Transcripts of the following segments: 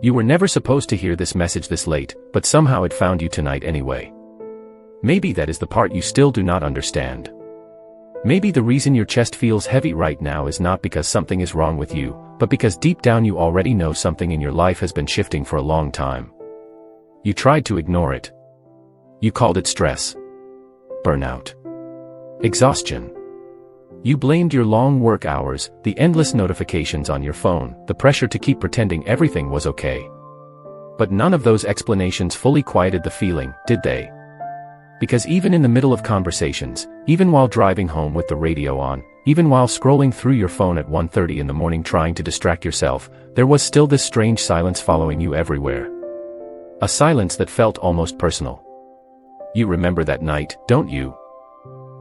You were never supposed to hear this message this late, but somehow it found you tonight anyway. Maybe that is the part you still do not understand. Maybe the reason your chest feels heavy right now is not because something is wrong with you, but because deep down you already know something in your life has been shifting for a long time. You tried to ignore it. You called it stress, burnout, exhaustion. You blamed your long work hours, the endless notifications on your phone, the pressure to keep pretending everything was okay. But none of those explanations fully quieted the feeling, did they? Because even in the middle of conversations, even while driving home with the radio on, even while scrolling through your phone at 1:30 in the morning trying to distract yourself, there was still this strange silence following you everywhere. A silence that felt almost personal. You remember that night, don't you?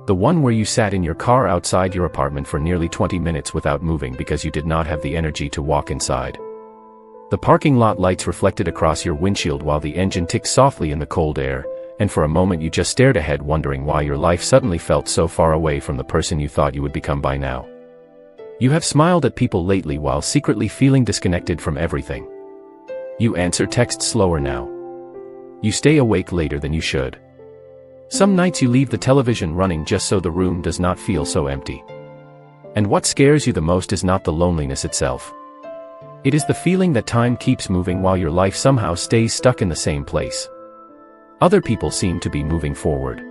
The one where you sat in your car outside your apartment for nearly 20 minutes without moving because you did not have the energy to walk inside. The parking lot lights reflected across your windshield while the engine ticked softly in the cold air, and for a moment you just stared ahead wondering why your life suddenly felt so far away from the person you thought you would become by now. You have smiled at people lately while secretly feeling disconnected from everything. You answer texts slower now. You stay awake later than you should. Some nights you leave the television running just so the room does not feel so empty. And what scares you the most is not the loneliness itself. It is the feeling that time keeps moving while your life somehow stays stuck in the same place. Other people seem to be moving forward.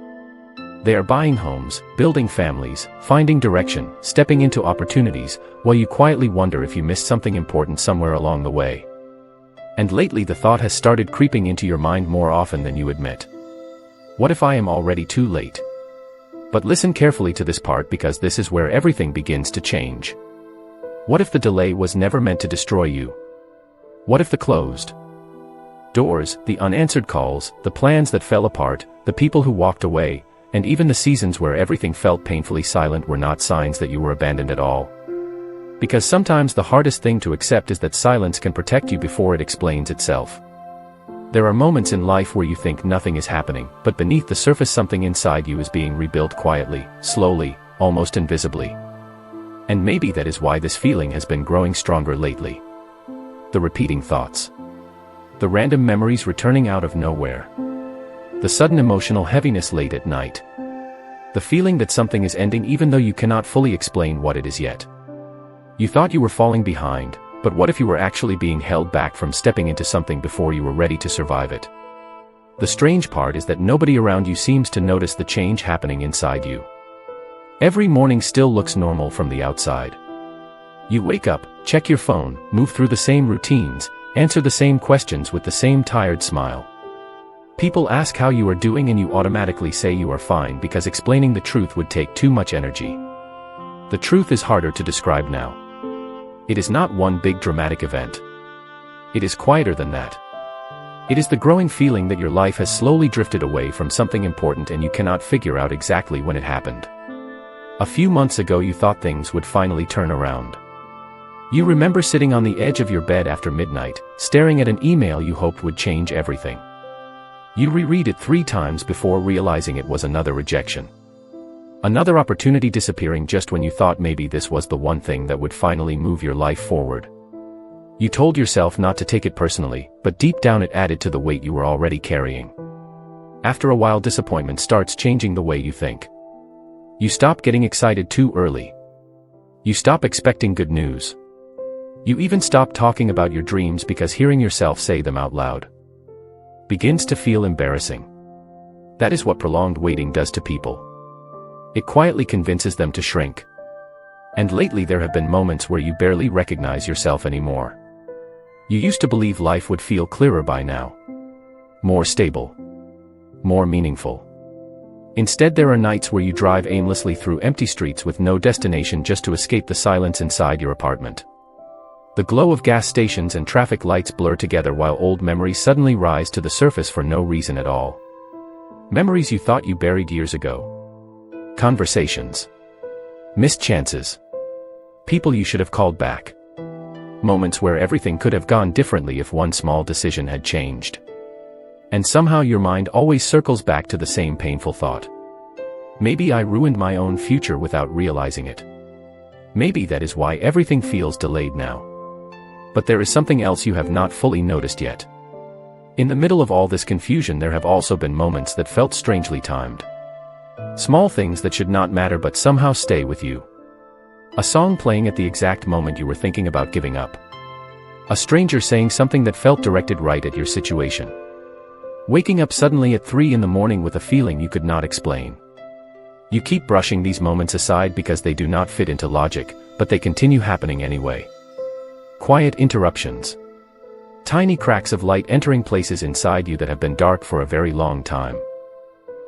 They are buying homes, building families, finding direction, stepping into opportunities, while you quietly wonder if you missed something important somewhere along the way. And lately the thought has started creeping into your mind more often than you admit. What if I am already too late? But listen carefully to this part because this is where everything begins to change. What if the delay was never meant to destroy you? What if the closed doors, the unanswered calls, the plans that fell apart, the people who walked away, and even the seasons where everything felt painfully silent were not signs that you were abandoned at all? Because sometimes the hardest thing to accept is that silence can protect you before it explains itself. There are moments in life where you think nothing is happening, but beneath the surface something inside you is being rebuilt quietly, slowly, almost invisibly. And maybe that is why this feeling has been growing stronger lately. The repeating thoughts. The random memories returning out of nowhere. The sudden emotional heaviness late at night. The feeling that something is ending even though you cannot fully explain what it is yet. You thought you were falling behind, but what if you were actually being held back from stepping into something before you were ready to survive it? The strange part is that nobody around you seems to notice the change happening inside you. Every morning still looks normal from the outside. You wake up, check your phone, move through the same routines, answer the same questions with the same tired smile. People ask how you are doing and you automatically say you are fine because explaining the truth would take too much energy. The truth is harder to describe now. It is not one big dramatic event. It is quieter than that. It is the growing feeling that your life has slowly drifted away from something important and you cannot figure out exactly when it happened. A few months ago you thought things would finally turn around. You remember sitting on the edge of your bed after midnight, staring at an email you hoped would change everything. You reread it 3 times before realizing it was another rejection. Another opportunity disappearing just when you thought maybe this was the one thing that would finally move your life forward. You told yourself not to take it personally, but deep down it added to the weight you were already carrying. After a while disappointment starts changing the way you think. You stop getting excited too early. You stop expecting good news. You even stop talking about your dreams because hearing yourself say them out loud begins to feel embarrassing. That is what prolonged waiting does to people. It quietly convinces them to shrink. And lately there have been moments where you barely recognize yourself anymore. You used to believe life would feel clearer by now. More stable. More meaningful. Instead there are nights where you drive aimlessly through empty streets with no destination just to escape the silence inside your apartment. The glow of gas stations and traffic lights blur together while old memories suddenly rise to the surface for no reason at all. Memories you thought you buried years ago. Conversations. Missed chances. People you should have called back. Moments where everything could have gone differently if one small decision had changed. And somehow your mind always circles back to the same painful thought. Maybe I ruined my own future without realizing it. Maybe that is why everything feels delayed now. But there is something else you have not fully noticed yet. In the middle of all this confusion, there have also been moments that felt strangely timed. Small things that should not matter but somehow stay with you. A song playing at the exact moment you were thinking about giving up. A stranger saying something that felt directed right at your situation. Waking up suddenly at 3 in the morning with a feeling you could not explain. You keep brushing these moments aside because they do not fit into logic, but they continue happening anyway. Quiet interruptions. Tiny cracks of light entering places inside you that have been dark for a very long time.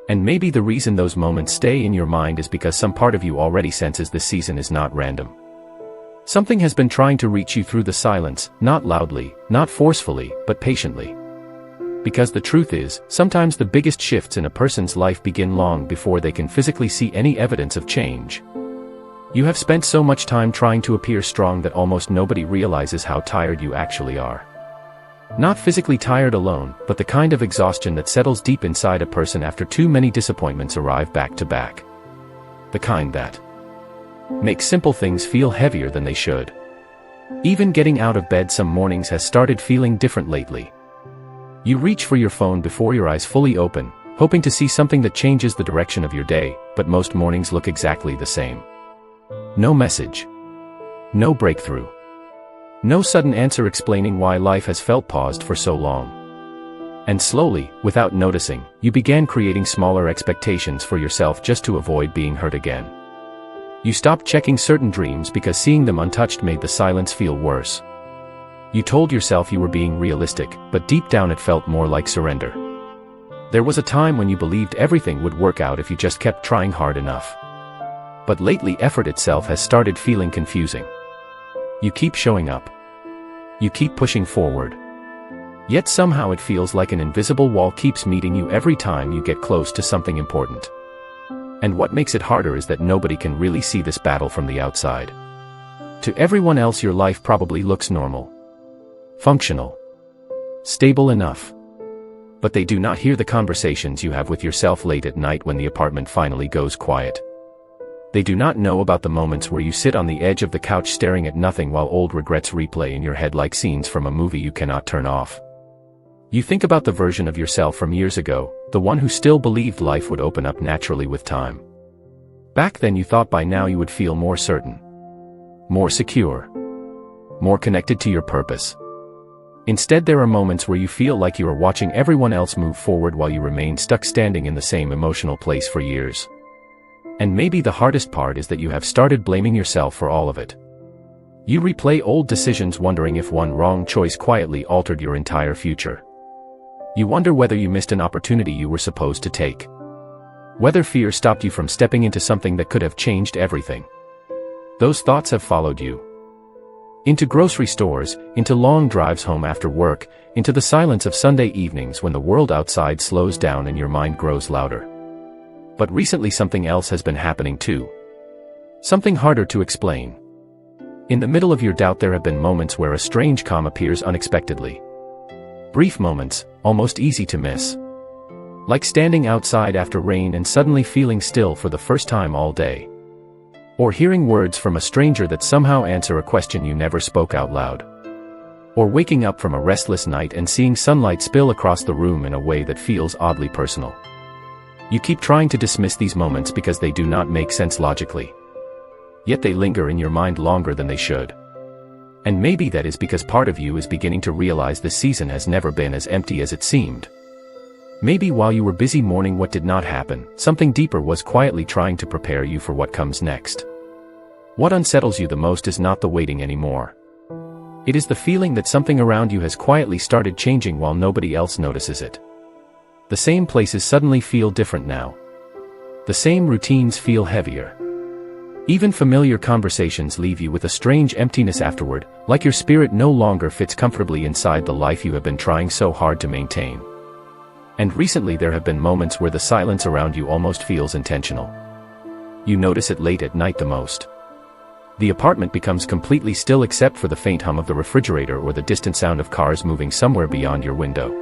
And maybe the reason those moments stay in your mind is because some part of you already senses this season is not random. Something has been trying to reach you through the silence, not loudly, not forcefully, but patiently. Because the truth is, sometimes the biggest shifts in a person's life begin long before they can physically see any evidence of change. You have spent so much time trying to appear strong that almost nobody realizes how tired you actually are. Not physically tired alone, but the kind of exhaustion that settles deep inside a person after too many disappointments arrive back to back. The kind that makes simple things feel heavier than they should. Even getting out of bed some mornings has started feeling different lately. You reach for your phone before your eyes fully open, hoping to see something that changes the direction of your day, but most mornings look exactly the same. No message. No breakthrough. No sudden answer explaining why life has felt paused for so long. And slowly, without noticing, you began creating smaller expectations for yourself just to avoid being hurt again. You stopped checking certain dreams because seeing them untouched made the silence feel worse. You told yourself you were being realistic, but deep down it felt more like surrender. There was a time when you believed everything would work out if you just kept trying hard enough. But lately effort itself has started feeling confusing. You keep showing up. You keep pushing forward. Yet somehow it feels like an invisible wall keeps meeting you every time you get close to something important. And what makes it harder is that nobody can really see this battle from the outside. To everyone else your life probably looks normal. Functional. Stable enough. But they do not hear the conversations you have with yourself late at night when the apartment finally goes quiet. They do not know about the moments where you sit on the edge of the couch staring at nothing while old regrets replay in your head like scenes from a movie you cannot turn off. You think about the version of yourself from years ago, the one who still believed life would open up naturally with time. Back then you thought by now you would feel more certain. More secure. More connected to your purpose. Instead there are moments where you feel like you are watching everyone else move forward while you remain stuck standing in the same emotional place for years. And maybe the hardest part is that you have started blaming yourself for all of it. You replay old decisions wondering if one wrong choice quietly altered your entire future. You wonder whether you missed an opportunity you were supposed to take. Whether fear stopped you from stepping into something that could have changed everything. Those thoughts have followed you. Into grocery stores, into long drives home after work, into the silence of Sunday evenings when the world outside slows down and your mind grows louder. But recently something else has been happening too. Something harder to explain. In the middle of your doubt there have been moments where a strange calm appears unexpectedly. Brief moments, almost easy to miss. Like standing outside after rain and suddenly feeling still for the first time all day. Or hearing words from a stranger that somehow answer a question you never spoke out loud. Or waking up from a restless night and seeing sunlight spill across the room in a way that feels oddly personal. You keep trying to dismiss these moments because they do not make sense logically. Yet they linger in your mind longer than they should. And maybe that is because part of you is beginning to realize this season has never been as empty as it seemed. Maybe while you were busy mourning what did not happen, something deeper was quietly trying to prepare you for what comes next. What unsettles you the most is not the waiting anymore. It is the feeling that something around you has quietly started changing while nobody else notices it. The same places suddenly feel different now. The same routines feel heavier. Even familiar conversations leave you with a strange emptiness afterward, like your spirit no longer fits comfortably inside the life you have been trying so hard to maintain. And recently there have been moments where the silence around you almost feels intentional. You notice it late at night the most. The apartment becomes completely still except for the faint hum of the refrigerator or the distant sound of cars moving somewhere beyond your window.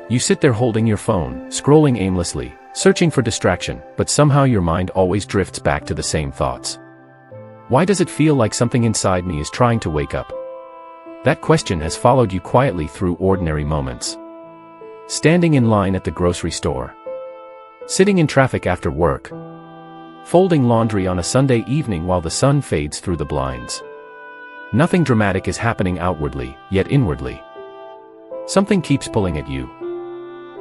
You sit there holding your phone, scrolling aimlessly, searching for distraction, but somehow your mind always drifts back to the same thoughts. Why does it feel like something inside me is trying to wake up? That question has followed you quietly through ordinary moments. Standing in line at the grocery store. Sitting in traffic after work. Folding laundry on a Sunday evening while the sun fades through the blinds. Nothing dramatic is happening outwardly, yet inwardly. Something keeps pulling at you.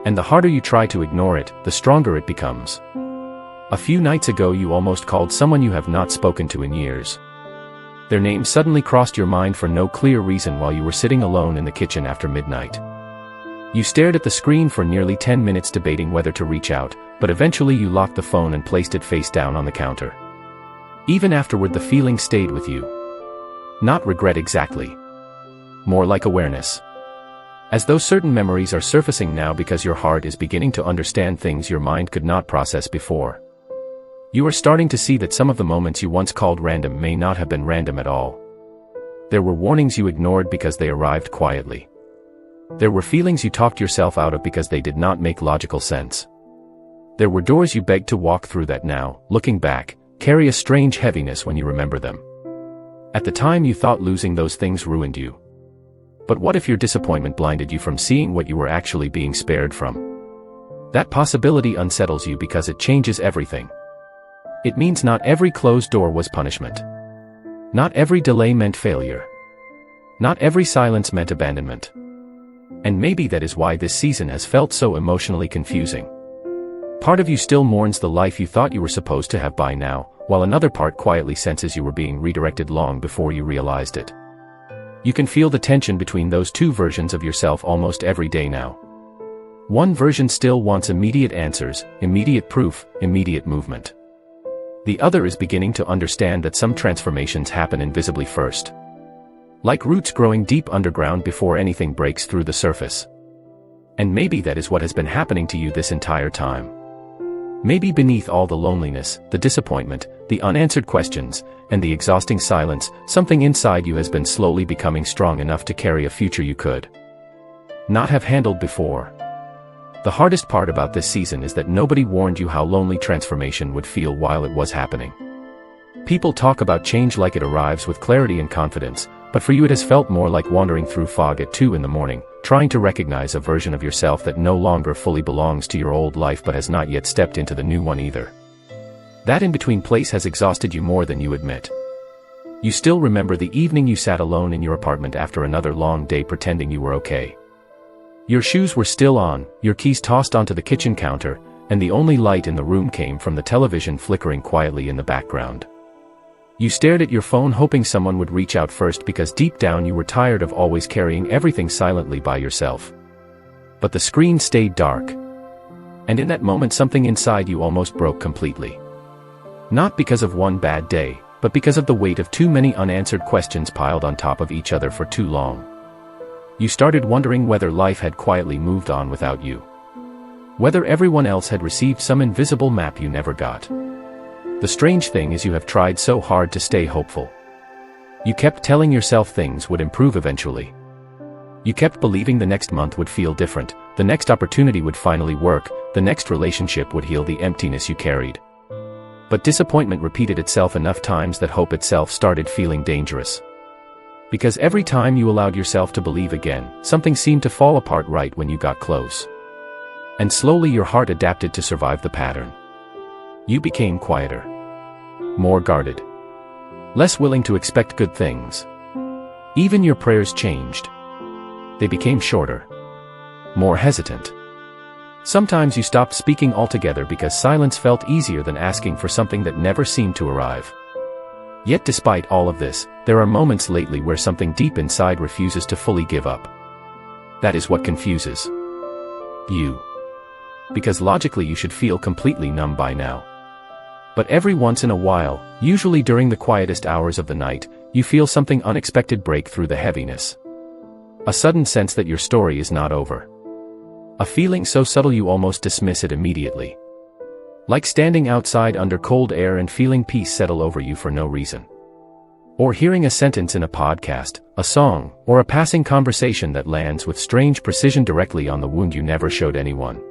And the harder you try to ignore it, the stronger it becomes. A few nights ago you almost called someone you have not spoken to in years. Their name suddenly crossed your mind for no clear reason while you were sitting alone in the kitchen after midnight. You stared at the screen for nearly 10 minutes debating whether to reach out, but eventually you locked the phone and placed it face down on the counter. Even afterward the feeling stayed with you. Not regret exactly. More like awareness. As though certain memories are surfacing now because your heart is beginning to understand things your mind could not process before. You are starting to see that some of the moments you once called random may not have been random at all. There were warnings you ignored because they arrived quietly. There were feelings you talked yourself out of because they did not make logical sense. There were doors you begged to walk through that now, looking back, carry a strange heaviness when you remember them. At the time you thought losing those things ruined you. But what if your disappointment blinded you from seeing what you were actually being spared from? That possibility unsettles you because it changes everything. It means not every closed door was punishment. Not every delay meant failure. Not every silence meant abandonment. And maybe that is why this season has felt so emotionally confusing. Part of you still mourns the life you thought you were supposed to have by now, while another part quietly senses you were being redirected long before you realized it. You can feel the tension between those two versions of yourself almost every day now. One version still wants immediate answers, immediate proof, immediate movement. The other is beginning to understand that some transformations happen invisibly first. Like roots growing deep underground before anything breaks through the surface. And maybe that is what has been happening to you this entire time. Maybe beneath all the loneliness, the disappointment, the unanswered questions, and the exhausting silence, something inside you has been slowly becoming strong enough to carry a future you could not have handled before. The hardest part about this season is that nobody warned you how lonely transformation would feel while it was happening. People talk about change like it arrives with clarity and confidence, but for you it has felt more like wandering through fog at 2 in the morning, trying to recognize a version of yourself that no longer fully belongs to your old life but has not yet stepped into the new one either. That in-between place has exhausted you more than you admit. You still remember the evening you sat alone in your apartment after another long day pretending you were okay. Your shoes were still on, your keys tossed onto the kitchen counter, and the only light in the room came from the television flickering quietly in the background. You stared at your phone hoping someone would reach out first because deep down you were tired of always carrying everything silently by yourself. But the screen stayed dark. And in that moment something inside you almost broke completely. Not because of one bad day, but because of the weight of too many unanswered questions piled on top of each other for too long. You started wondering whether life had quietly moved on without you. Whether everyone else had received some invisible map you never got. The strange thing is you have tried so hard to stay hopeful. You kept telling yourself things would improve eventually. You kept believing the next month would feel different, the next opportunity would finally work, the next relationship would heal the emptiness you carried. But disappointment repeated itself enough times that hope itself started feeling dangerous. Because every time you allowed yourself to believe again, something seemed to fall apart right when you got close. And slowly your heart adapted to survive the pattern. You became quieter. More guarded. Less willing to expect good things. Even your prayers changed. They became shorter. More hesitant. Sometimes you stopped speaking altogether because silence felt easier than asking for something that never seemed to arrive. Yet despite all of this, there are moments lately where something deep inside refuses to fully give up. That is what confuses you. Because logically you should feel completely numb by now. But every once in a while, usually during the quietest hours of the night, you feel something unexpected break through the heaviness. A sudden sense that your story is not over. A feeling so subtle you almost dismiss it immediately. Like standing outside under cold air and feeling peace settle over you for no reason. Or hearing a sentence in a podcast, a song, or a passing conversation that lands with strange precision directly on the wound you never showed anyone.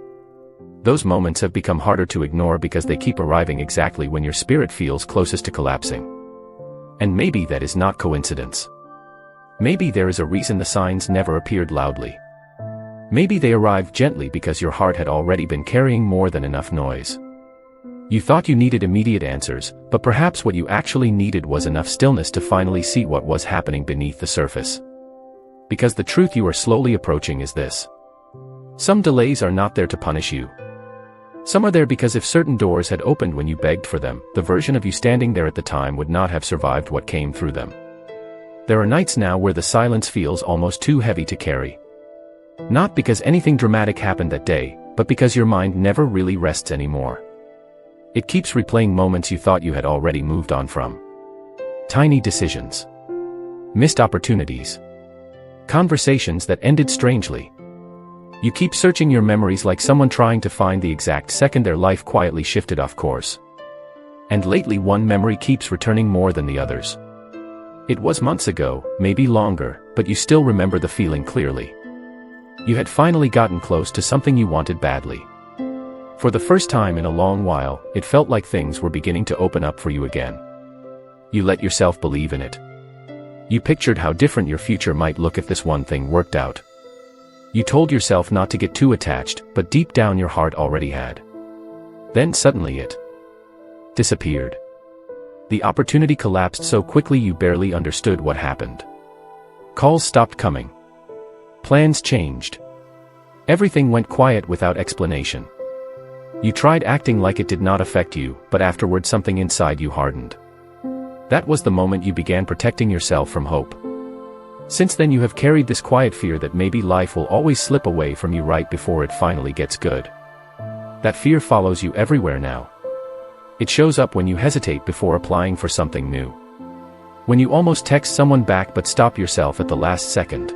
Those moments have become harder to ignore because they keep arriving exactly when your spirit feels closest to collapsing. And maybe that is not coincidence. Maybe there is a reason the signs never appeared loudly. Maybe they arrived gently because your heart had already been carrying more than enough noise. You thought you needed immediate answers, but perhaps what you actually needed was enough stillness to finally see what was happening beneath the surface. Because the truth you are slowly approaching is this. Some delays are not there to punish you. Some are there because if certain doors had opened when you begged for them, the version of you standing there at the time would not have survived what came through them. There are nights now where the silence feels almost too heavy to carry. Not because anything dramatic happened that day, but because your mind never really rests anymore. It keeps replaying moments you thought you had already moved on from. Tiny decisions. Missed opportunities. Conversations that ended strangely. You keep searching your memories like someone trying to find the exact second their life quietly shifted off course. And lately one memory keeps returning more than the others. It was months ago, maybe longer, but you still remember the feeling clearly. You had finally gotten close to something you wanted badly. For the first time in a long while, it felt like things were beginning to open up for you again. You let yourself believe in it. You pictured how different your future might look if this one thing worked out. You told yourself not to get too attached, but deep down your heart already had. Then suddenly it disappeared. The opportunity collapsed so quickly you barely understood what happened. Calls stopped coming. Plans changed. Everything went quiet without explanation. You tried acting like it did not affect you, but afterward something inside you hardened. That was the moment you began protecting yourself from hope. Since then you have carried this quiet fear that maybe life will always slip away from you right before it finally gets good. That fear follows you everywhere now. It shows up when you hesitate before applying for something new. When you almost text someone back but stop yourself at the last second.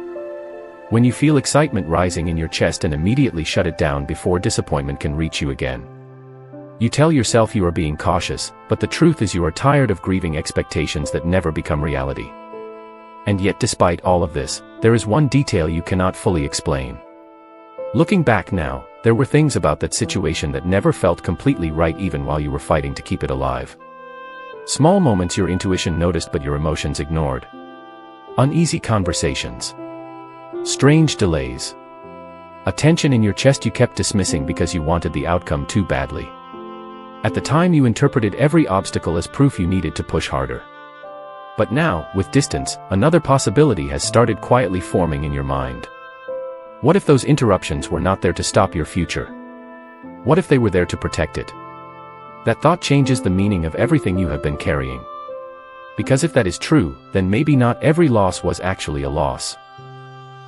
When you feel excitement rising in your chest and immediately shut it down before disappointment can reach you again. You tell yourself you are being cautious, but the truth is you are tired of grieving expectations that never become reality. And yet despite all of this, there is one detail you cannot fully explain. Looking back now, there were things about that situation that never felt completely right even while you were fighting to keep it alive. Small moments your intuition noticed but your emotions ignored. Uneasy conversations. Strange delays. A tension in your chest you kept dismissing because you wanted the outcome too badly. At the time you interpreted every obstacle as proof you needed to push harder. But now, with distance, another possibility has started quietly forming in your mind. What if those interruptions were not there to stop your future? What if they were there to protect it? That thought changes the meaning of everything you have been carrying. Because if that is true, then maybe not every loss was actually a loss.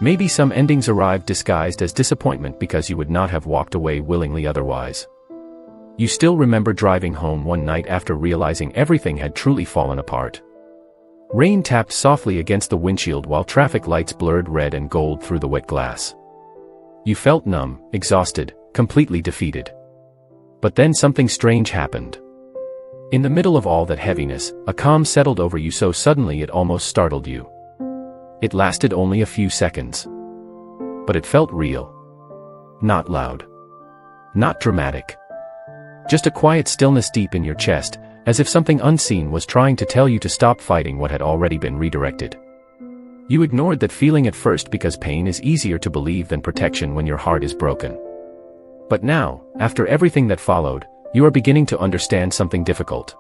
Maybe some endings arrived disguised as disappointment because you would not have walked away willingly otherwise. You still remember driving home one night after realizing everything had truly fallen apart. Rain tapped softly against the windshield while traffic lights blurred red and gold through the wet glass. You felt numb, exhausted, completely defeated. But then something strange happened. In the middle of all that heaviness, a calm settled over you so suddenly it almost startled you. It lasted only a few seconds. But it felt real. Not loud. Not dramatic. Just a quiet stillness deep in your chest, as if something unseen was trying to tell you to stop fighting what had already been redirected. You ignored that feeling at first because pain is easier to believe than protection when your heart is broken. But now, after everything that followed, you are beginning to understand something difficult.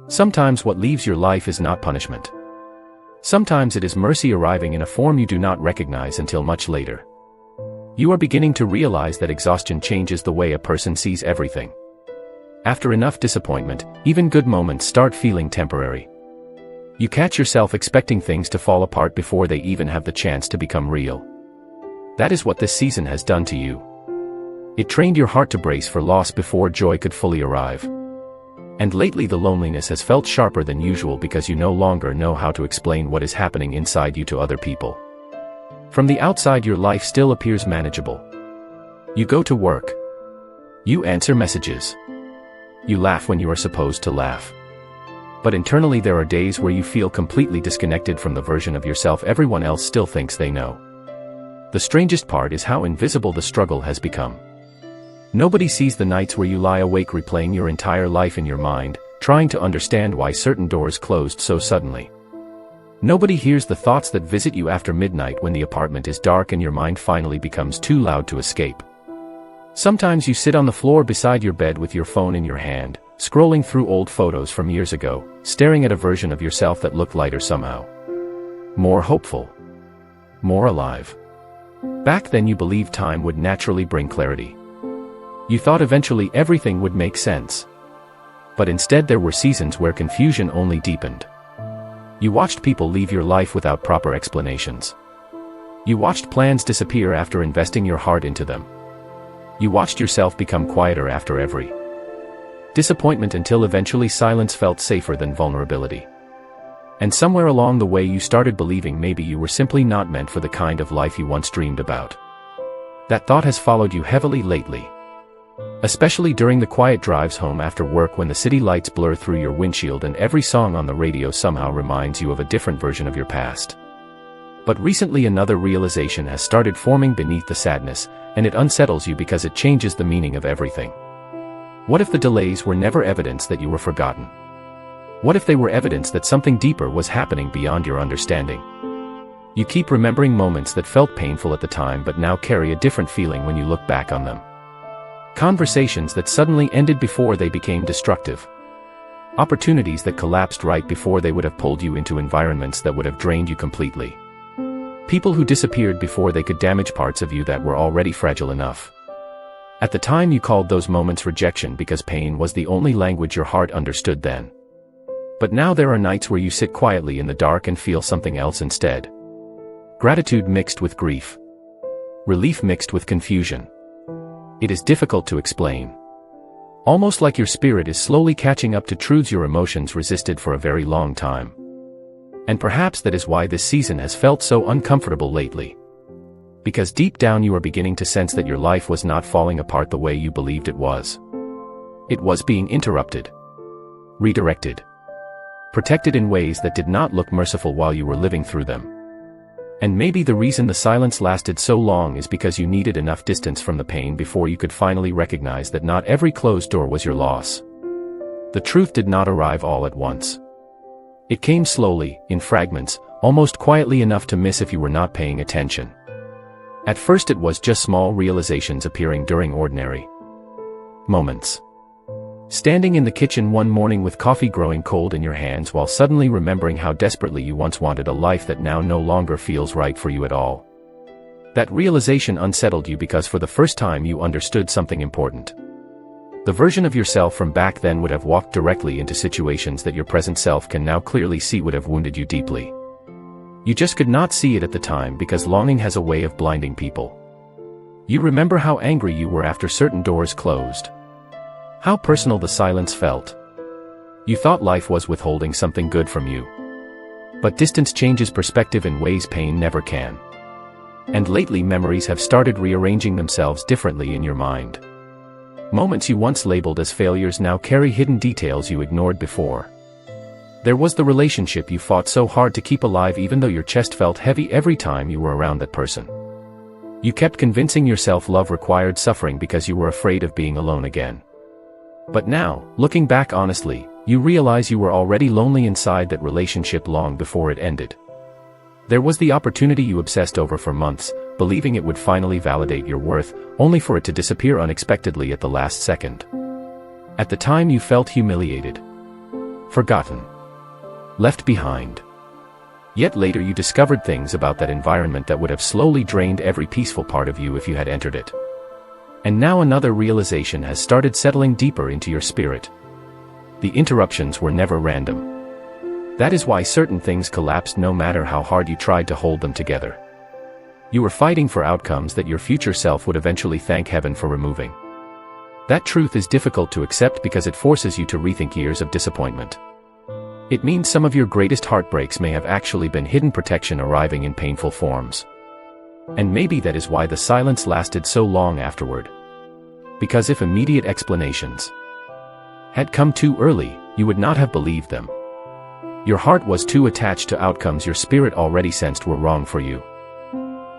Sometimes what leaves your life is not punishment. Sometimes it is mercy arriving in a form you do not recognize until much later. You are beginning to realize that exhaustion changes the way a person sees everything. After enough disappointment, even good moments start feeling temporary. You catch yourself expecting things to fall apart before they even have the chance to become real. That is what this season has done to you. It trained your heart to brace for loss before joy could fully arrive. And lately the loneliness has felt sharper than usual because you no longer know how to explain what is happening inside you to other people. From the outside your life still appears manageable. You go to work. You answer messages. You laugh when you are supposed to laugh. But internally there are days where you feel completely disconnected from the version of yourself everyone else still thinks they know. The strangest part is how invisible the struggle has become. Nobody sees the nights where you lie awake replaying your entire life in your mind, trying to understand why certain doors closed so suddenly. Nobody hears the thoughts that visit you after midnight when the apartment is dark and your mind finally becomes too loud to escape. Sometimes you sit on the floor beside your bed with your phone in your hand, scrolling through old photos from years ago, staring at a version of yourself that looked lighter somehow. More hopeful. More alive. Back then you believed time would naturally bring clarity. You thought eventually everything would make sense. But instead there were seasons where confusion only deepened. You watched people leave your life without proper explanations. You watched plans disappear after investing your heart into them. You watched yourself become quieter after every disappointment until eventually silence felt safer than vulnerability. And somewhere along the way you started believing maybe you were simply not meant for the kind of life you once dreamed about. That thought has followed you heavily lately. Especially during the quiet drives home after work when the city lights blur through your windshield and every song on the radio somehow reminds you of a different version of your past. But recently another realization has started forming beneath the sadness, and it unsettles you because it changes the meaning of everything. What if the delays were never evidence that you were forgotten? What if they were evidence that something deeper was happening beyond your understanding? You keep remembering moments that felt painful at the time but now carry a different feeling when you look back on them. Conversations that suddenly ended before they became destructive. Opportunities that collapsed right before they would have pulled you into environments that would have drained you completely. People who disappeared before they could damage parts of you that were already fragile enough. At the time you called those moments rejection because pain was the only language your heart understood then. But now there are nights where you sit quietly in the dark and feel something else instead. Gratitude mixed with grief. Relief mixed with confusion. It is difficult to explain. Almost like your spirit is slowly catching up to truths your emotions resisted for a very long time. And perhaps that is why this season has felt so uncomfortable lately. Because deep down you are beginning to sense that your life was not falling apart the way you believed it was. It was being interrupted. Redirected. Protected in ways that did not look merciful while you were living through them. And maybe the reason the silence lasted so long is because you needed enough distance from the pain before you could finally recognize that not every closed door was your loss. The truth did not arrive all at once. It came slowly, in fragments, almost quietly enough to miss if you were not paying attention. At first it was just small realizations appearing during ordinary moments. Standing in the kitchen one morning with coffee growing cold in your hands while suddenly remembering how desperately you once wanted a life that now no longer feels right for you at all. That realization unsettled you because for the first time you understood something important. The version of yourself from back then would have walked directly into situations that your present self can now clearly see would have wounded you deeply. You just could not see it at the time because longing has a way of blinding people. You remember how angry you were after certain doors closed. How personal the silence felt. You thought life was withholding something good from you. But distance changes perspective in ways pain never can. And lately memories have started rearranging themselves differently in your mind. Moments you once labeled as failures now carry hidden details you ignored before. There was the relationship you fought so hard to keep alive even though your chest felt heavy every time you were around that person. You kept convincing yourself love required suffering because you were afraid of being alone again. But now, looking back honestly, you realize you were already lonely inside that relationship long before it ended. There was the opportunity you obsessed over for months, believing it would finally validate your worth, only for it to disappear unexpectedly at the last second. At the time you felt humiliated. Forgotten. Left behind. Yet later you discovered things about that environment that would have slowly drained every peaceful part of you if you had entered it. And now another realization has started settling deeper into your spirit. The interruptions were never random. That is why certain things collapsed no matter how hard you tried to hold them together. You were fighting for outcomes that your future self would eventually thank heaven for removing. That truth is difficult to accept because it forces you to rethink years of disappointment. It means some of your greatest heartbreaks may have actually been hidden protection arriving in painful forms. And maybe that is why the silence lasted so long afterward. Because if immediate explanations had come too early, you would not have believed them. Your heart was too attached to outcomes your spirit already sensed were wrong for you.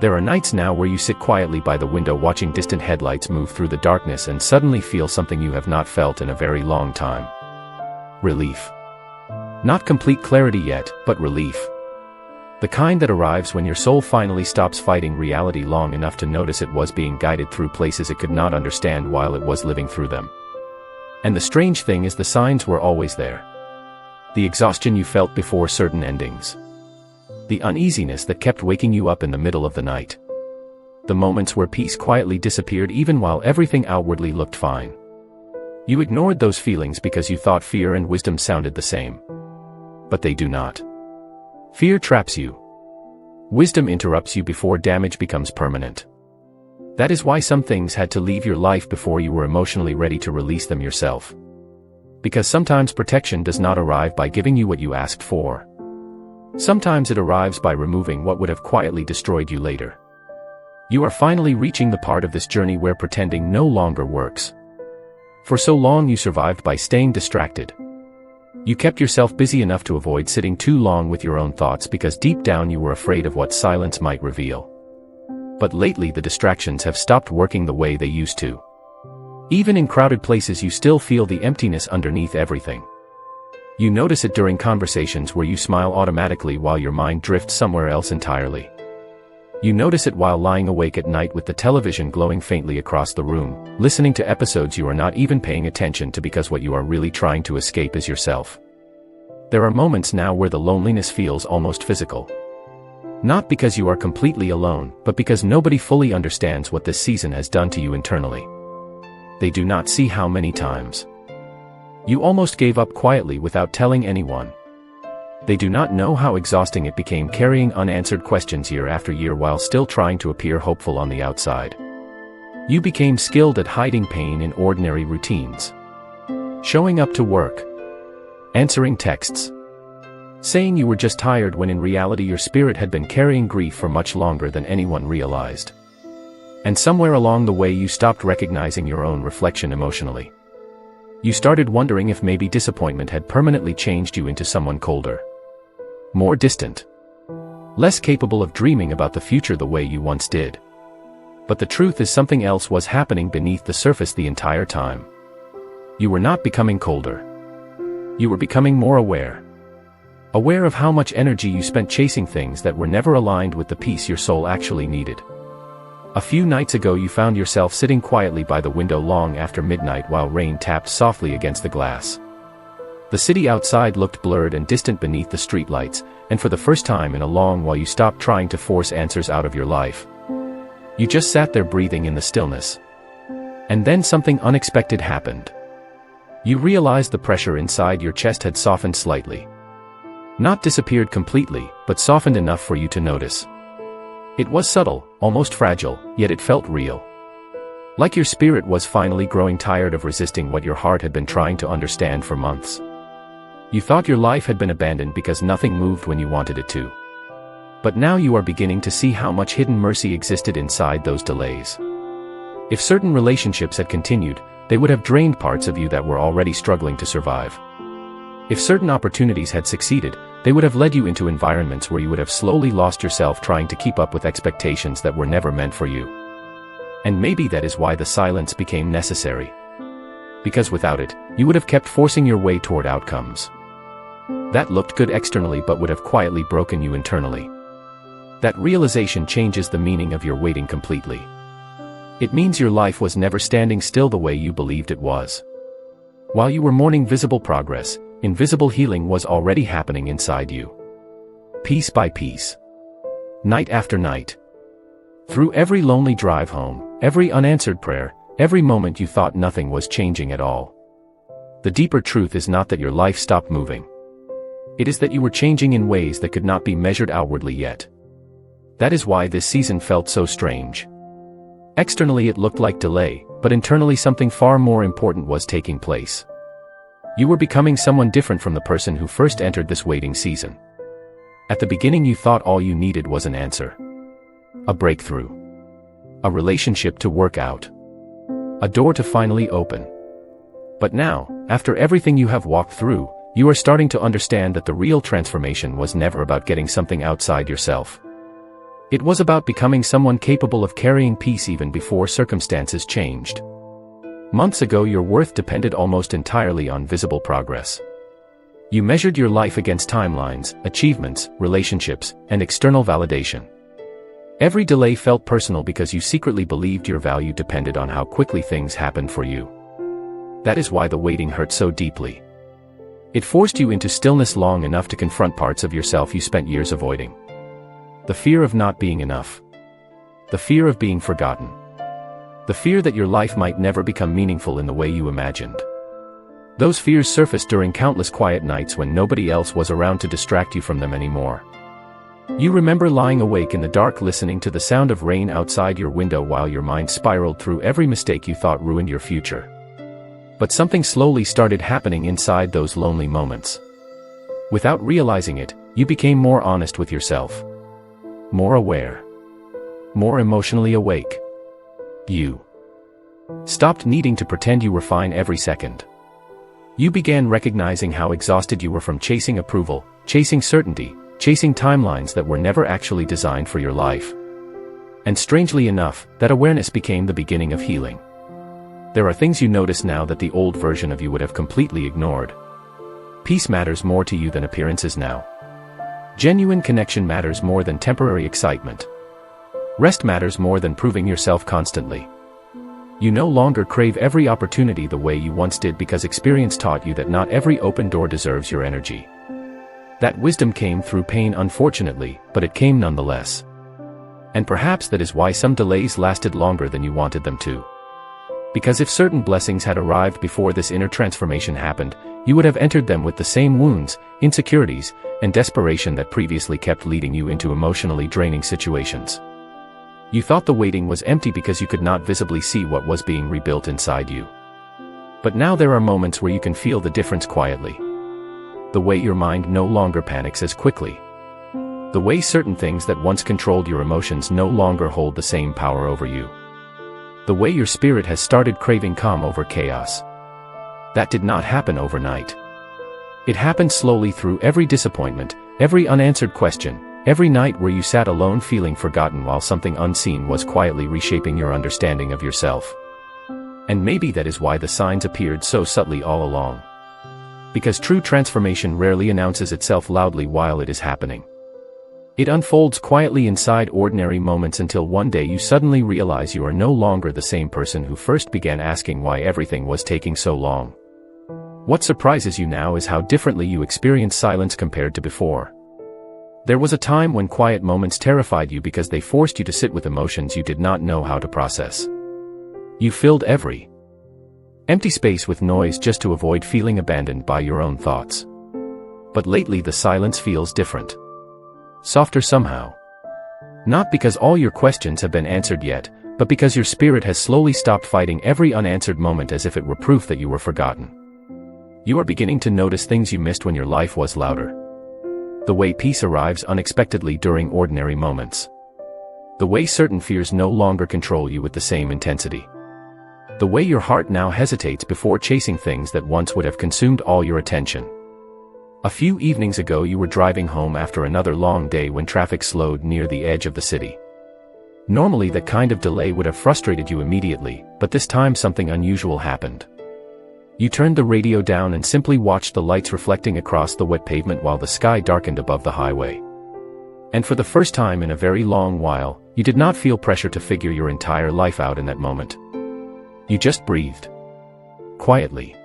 There are nights now where you sit quietly by the window watching distant headlights move through the darkness and suddenly feel something you have not felt in a very long time. Relief. Not complete clarity yet, but relief. The kind that arrives when your soul finally stops fighting reality long enough to notice it was being guided through places it could not understand while it was living through them. And the strange thing is the signs were always there. The exhaustion you felt before certain endings. The uneasiness that kept waking you up in the middle of the night. The moments where peace quietly disappeared even while everything outwardly looked fine. You ignored those feelings because you thought fear and wisdom sounded the same. But they do not. Fear traps you. Wisdom interrupts you before damage becomes permanent. That is why some things had to leave your life before you were emotionally ready to release them yourself. Because sometimes protection does not arrive by giving you what you asked for. Sometimes it arrives by removing what would have quietly destroyed you later. You are finally reaching the part of this journey where pretending no longer works. For so long you survived by staying distracted. You kept yourself busy enough to avoid sitting too long with your own thoughts because deep down you were afraid of what silence might reveal. But lately the distractions have stopped working the way they used to. Even in crowded places you still feel the emptiness underneath everything. You notice it during conversations where you smile automatically while your mind drifts somewhere else entirely. You notice it while lying awake at night with the television glowing faintly across the room, listening to episodes you are not even paying attention to because what you are really trying to escape is yourself. There are moments now where the loneliness feels almost physical. Not because you are completely alone, but because nobody fully understands what this season has done to you internally. They do not see how many times you almost gave up quietly without telling anyone. They do not know how exhausting it became carrying unanswered questions year after year while still trying to appear hopeful on the outside. You became skilled at hiding pain in ordinary routines. Showing up to work. Answering texts. Saying you were just tired when in reality your spirit had been carrying grief for much longer than anyone realized. And somewhere along the way you stopped recognizing your own reflection emotionally. You started wondering if maybe disappointment had permanently changed you into someone colder. More distant. Less capable of dreaming about the future the way you once did. But the truth is something else was happening beneath the surface the entire time. You were not becoming colder. You were becoming more aware. Aware of how much energy you spent chasing things that were never aligned with the peace your soul actually needed. A few nights ago you found yourself sitting quietly by the window long after midnight while rain tapped softly against the glass. The city outside looked blurred and distant beneath the streetlights, and for the first time in a long while you stopped trying to force answers out of your life. You just sat there breathing in the stillness. And then something unexpected happened. You realized the pressure inside your chest had softened slightly. Not disappeared completely, but softened enough for you to notice. It was subtle, almost fragile, yet it felt real. Like your spirit was finally growing tired of resisting what your heart had been trying to understand for months. You thought your life had been abandoned because nothing moved when you wanted it to. But now you are beginning to see how much hidden mercy existed inside those delays. If certain relationships had continued, they would have drained parts of you that were already struggling to survive. If certain opportunities had succeeded, they would have led you into environments where you would have slowly lost yourself trying to keep up with expectations that were never meant for you. And maybe that is why the silence became necessary. Because without it, you would have kept forcing your way toward outcomes that looked good externally but would have quietly broken you internally. That realization changes the meaning of your waiting completely. It means your life was never standing still the way you believed it was. While you were mourning visible progress, invisible healing was already happening inside you. Piece by piece. Night after night. Through every lonely drive home, every unanswered prayer, every moment you thought nothing was changing at all. The deeper truth is not that your life stopped moving. It is that you were changing in ways that could not be measured outwardly yet. That is why this season felt so strange. Externally it looked like delay, but internally something far more important was taking place. You were becoming someone different from the person who first entered this waiting season. At the beginning you thought all you needed was an answer. A breakthrough. A relationship to work out. A door to finally open. But now, after everything you have walked through, you are starting to understand that the real transformation was never about getting something outside yourself. It was about becoming someone capable of carrying peace even before circumstances changed. Months ago your worth depended almost entirely on visible progress. You measured your life against timelines, achievements, relationships, and external validation. Every delay felt personal because you secretly believed your value depended on how quickly things happened for you. That is why the waiting hurt so deeply. It forced you into stillness long enough to confront parts of yourself you spent years avoiding. The fear of not being enough. The fear of being forgotten. The fear that your life might never become meaningful in the way you imagined. Those fears surfaced during countless quiet nights when nobody else was around to distract you from them anymore. You remember lying awake in the dark listening to the sound of rain outside your window while your mind spiraled through every mistake you thought ruined your future. But something slowly started happening inside those lonely moments. Without realizing it, you became more honest with yourself. More aware. More emotionally awake. You stopped needing to pretend you were fine every second. You began recognizing how exhausted you were from chasing approval, chasing certainty, chasing timelines that were never actually designed for your life. And strangely enough, that awareness became the beginning of healing. There are things you notice now that the old version of you would have completely ignored. Peace matters more to you than appearances now. Genuine connection matters more than temporary excitement. Rest matters more than proving yourself constantly. You no longer crave every opportunity the way you once did because experience taught you that not every open door deserves your energy. That wisdom came through pain, unfortunately, but it came nonetheless. And perhaps that is why some delays lasted longer than you wanted them to. Because if certain blessings had arrived before this inner transformation happened, you would have entered them with the same wounds, insecurities, and desperation that previously kept leading you into emotionally draining situations. You thought the waiting was empty because you could not visibly see what was being rebuilt inside you. But now there are moments where you can feel the difference quietly. The way your mind no longer panics as quickly. The way certain things that once controlled your emotions no longer hold the same power over you. The way your spirit has started craving calm over chaos. That did not happen overnight. It happened slowly through every disappointment, every unanswered question, every night where you sat alone feeling forgotten while something unseen was quietly reshaping your understanding of yourself. And maybe that is why the signs appeared so subtly all along. Because true transformation rarely announces itself loudly while it is happening. It unfolds quietly inside ordinary moments until one day you suddenly realize you are no longer the same person who first began asking why everything was taking so long. What surprises you now is how differently you experience silence compared to before. There was a time when quiet moments terrified you because they forced you to sit with emotions you did not know how to process. You filled every empty space with noise just to avoid feeling abandoned by your own thoughts. But lately the silence feels different. Softer somehow. Not because all your questions have been answered yet, but because your spirit has slowly stopped fighting every unanswered moment as if it were proof that you were forgotten. You are beginning to notice things you missed when your life was louder. The way peace arrives unexpectedly during ordinary moments. The way certain fears no longer control you with the same intensity. The way your heart now hesitates before chasing things that once would have consumed all your attention. A few evenings ago you were driving home after another long day when traffic slowed near the edge of the city. Normally that kind of delay would have frustrated you immediately, but this time something unusual happened. You turned the radio down and simply watched the lights reflecting across the wet pavement while the sky darkened above the highway. And for the first time in a very long while, you did not feel pressure to figure your entire life out in that moment. You just breathed. Quietly.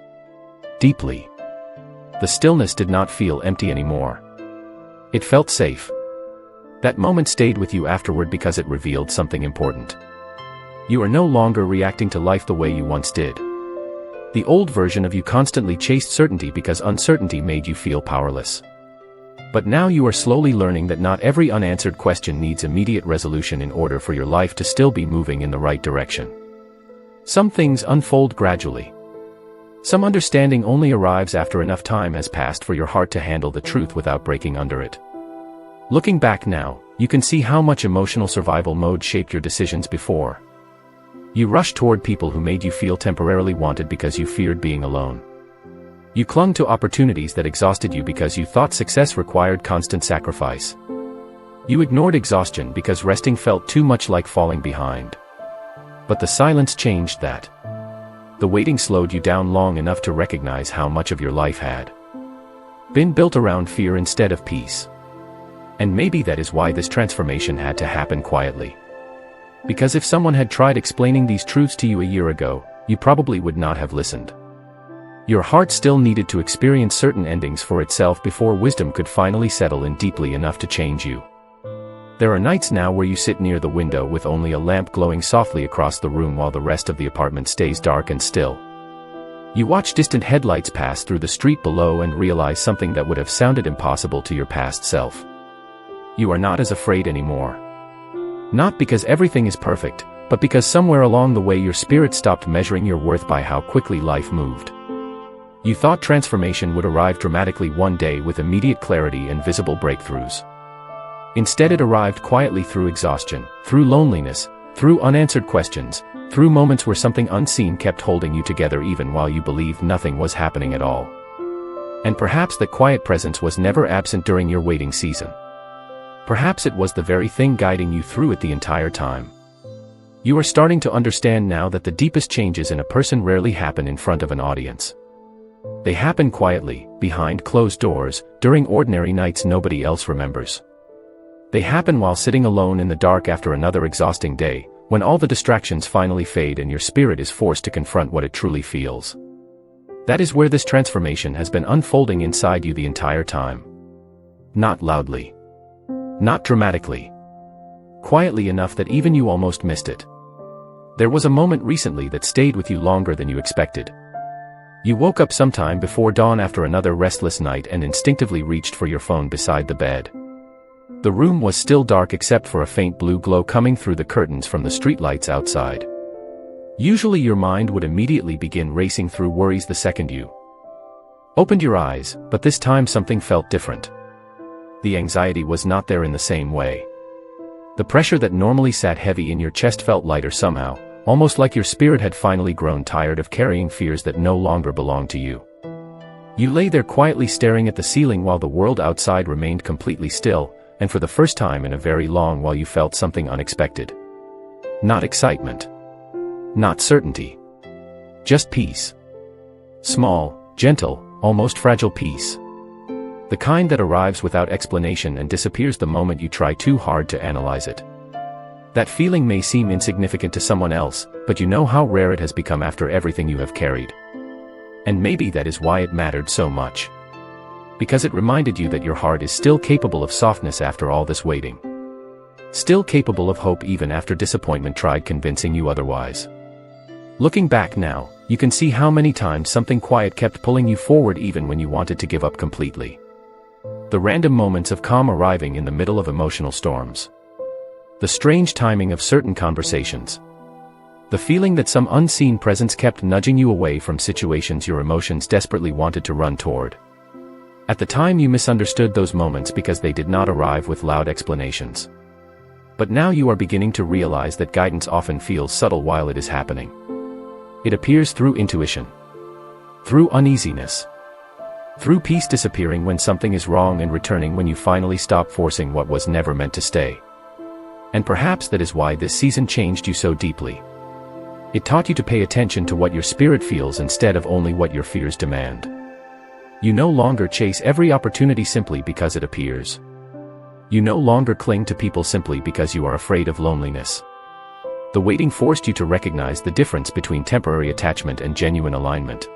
Deeply. The stillness did not feel empty anymore. It felt safe. That moment stayed with you afterward because it revealed something important. You are no longer reacting to life the way you once did. The old version of you constantly chased certainty because uncertainty made you feel powerless. But now you are slowly learning that not every unanswered question needs immediate resolution in order for your life to still be moving in the right direction. Some things unfold gradually. Some understanding only arrives after enough time has passed for your heart to handle the truth without breaking under it. Looking back now, you can see how much emotional survival mode shaped your decisions before. You rushed toward people who made you feel temporarily wanted because you feared being alone. You clung to opportunities that exhausted you because you thought success required constant sacrifice. You ignored exhaustion because resting felt too much like falling behind. But the silence changed that. The waiting slowed you down long enough to recognize how much of your life had been built around fear instead of peace. And maybe that is why this transformation had to happen quietly. Because if someone had tried explaining these truths to you a year ago, you probably would not have listened. Your heart still needed to experience certain endings for itself before wisdom could finally settle in deeply enough to change you. There are nights now where you sit near the window with only a lamp glowing softly across the room while the rest of the apartment stays dark and still. You watch distant headlights pass through the street below and realize something that would have sounded impossible to your past self. You are not as afraid anymore. Not because everything is perfect, but because somewhere along the way your spirit stopped measuring your worth by how quickly life moved. You thought transformation would arrive dramatically one day with immediate clarity and visible breakthroughs. Instead, it arrived quietly through exhaustion, through loneliness, through unanswered questions, through moments where something unseen kept holding you together even while you believed nothing was happening at all. And perhaps that quiet presence was never absent during your waiting season. Perhaps it was the very thing guiding you through it the entire time. You are starting to understand now that the deepest changes in a person rarely happen in front of an audience. They happen quietly, behind closed doors, during ordinary nights nobody else remembers. They happen while sitting alone in the dark after another exhausting day, when all the distractions finally fade and your spirit is forced to confront what it truly feels. That is where this transformation has been unfolding inside you the entire time. Not loudly. Not dramatically. Quietly enough that even you almost missed it. There was a moment recently that stayed with you longer than you expected. You woke up sometime before dawn after another restless night and instinctively reached for your phone beside the bed. The room was still dark except for a faint blue glow coming through the curtains from the streetlights outside. Usually your mind would immediately begin racing through worries the second you opened your eyes, but this time something felt different. The anxiety was not there in the same way. The pressure that normally sat heavy in your chest felt lighter somehow, almost like your spirit had finally grown tired of carrying fears that no longer belonged to you. You lay there quietly staring at the ceiling while the world outside remained completely still, and for the first time in a very long while you felt something unexpected. Not excitement. Not certainty. Just peace. Small, gentle, almost fragile peace. The kind that arrives without explanation and disappears the moment you try too hard to analyze it. That feeling may seem insignificant to someone else, but you know how rare it has become after everything you have carried. And maybe that is why it mattered so much. Because it reminded you that your heart is still capable of softness after all this waiting. Still capable of hope even after disappointment tried convincing you otherwise. Looking back now, you can see how many times something quiet kept pulling you forward even when you wanted to give up completely. The random moments of calm arriving in the middle of emotional storms. The strange timing of certain conversations. The feeling that some unseen presence kept nudging you away from situations your emotions desperately wanted to run toward. At the time you misunderstood those moments because they did not arrive with loud explanations. But now you are beginning to realize that guidance often feels subtle while it is happening. It appears through intuition. Through uneasiness. Through peace disappearing when something is wrong and returning when you finally stop forcing what was never meant to stay. And perhaps that is why this season changed you so deeply. It taught you to pay attention to what your spirit feels instead of only what your fears demand. You no longer chase every opportunity simply because it appears. You no longer cling to people simply because you are afraid of loneliness. The waiting forced you to recognize the difference between temporary attachment and genuine alignment.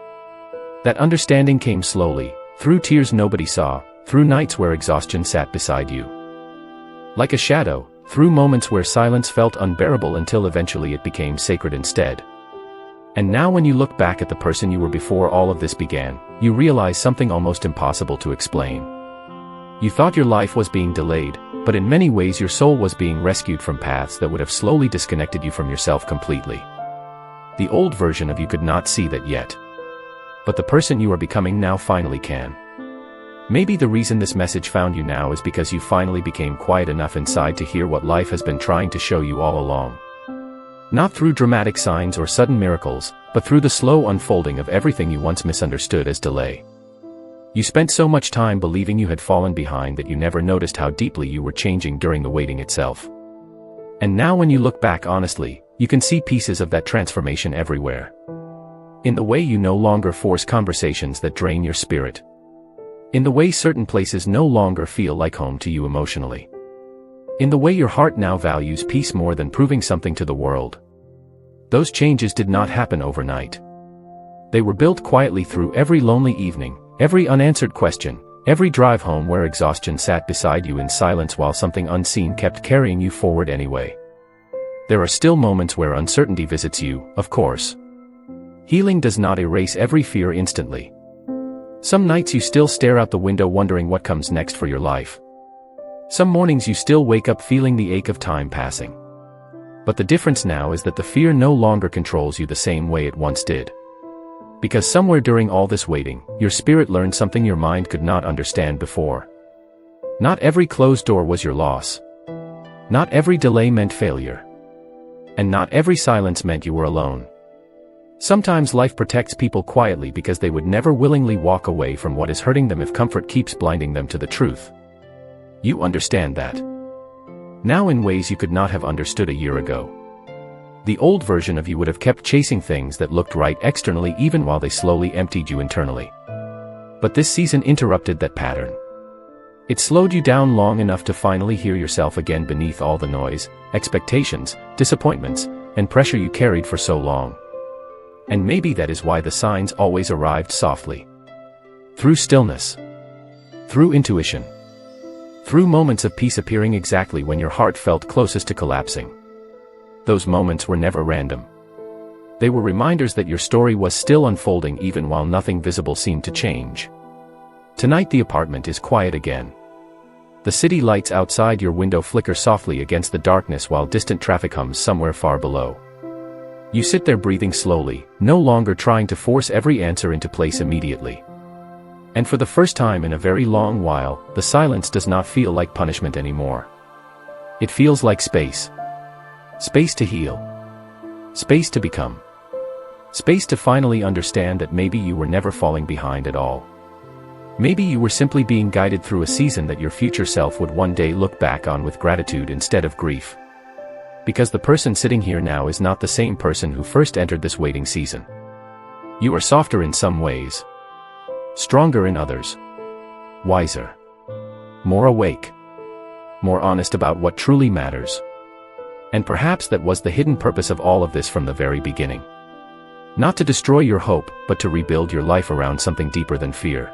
That understanding came slowly, through tears nobody saw, through nights where exhaustion sat beside you. Like a shadow, through moments where silence felt unbearable until eventually it became sacred instead. And now when you look back at the person you were before all of this began, you realize something almost impossible to explain. You thought your life was being delayed, but in many ways your soul was being rescued from paths that would have slowly disconnected you from yourself completely. The old version of you could not see that yet. But the person you are becoming now finally can. Maybe the reason this message found you now is because you finally became quiet enough inside to hear what life has been trying to show you all along. Not through dramatic signs or sudden miracles, but through the slow unfolding of everything you once misunderstood as delay. You spent so much time believing you had fallen behind that you never noticed how deeply you were changing during the waiting itself. And now when you look back honestly, you can see pieces of that transformation everywhere. In the way you no longer force conversations that drain your spirit. In the way certain places no longer feel like home to you emotionally. In the way your heart now values peace more than proving something to the world. Those changes did not happen overnight. They were built quietly through every lonely evening, every unanswered question, every drive home where exhaustion sat beside you in silence while something unseen kept carrying you forward anyway. There are still moments where uncertainty visits you, of course. Healing does not erase every fear instantly. Some nights you still stare out the window wondering what comes next for your life. Some mornings you still wake up feeling the ache of time passing. But the difference now is that the fear no longer controls you the same way it once did. Because somewhere during all this waiting, your spirit learned something your mind could not understand before. Not every closed door was your loss. Not every delay meant failure. And not every silence meant you were alone. Sometimes life protects people quietly because they would never willingly walk away from what is hurting them if comfort keeps blinding them to the truth. You understand that now in ways you could not have understood a year ago. The old version of you would have kept chasing things that looked right externally even while they slowly emptied you internally. But this season interrupted that pattern. It slowed you down long enough to finally hear yourself again beneath all the noise, expectations, disappointments, and pressure you carried for so long. And maybe that is why the signs always arrived softly. Through stillness. Through intuition. Through moments of peace appearing exactly when your heart felt closest to collapsing. Those moments were never random. They were reminders that your story was still unfolding even while nothing visible seemed to change. Tonight the apartment is quiet again. The city lights outside your window flicker softly against the darkness while distant traffic hums somewhere far below. You sit there breathing slowly, no longer trying to force every answer into place immediately. And for the first time in a very long while, the silence does not feel like punishment anymore. It feels like space. Space to heal. Space to become. Space to finally understand that maybe you were never falling behind at all. Maybe you were simply being guided through a season that your future self would one day look back on with gratitude instead of grief. Because the person sitting here now is not the same person who first entered this waiting season. You are softer in some ways. Stronger in others. Wiser. More awake. More honest about what truly matters. And perhaps that was the hidden purpose of all of this from the very beginning. Not to destroy your hope, but to rebuild your life around something deeper than fear.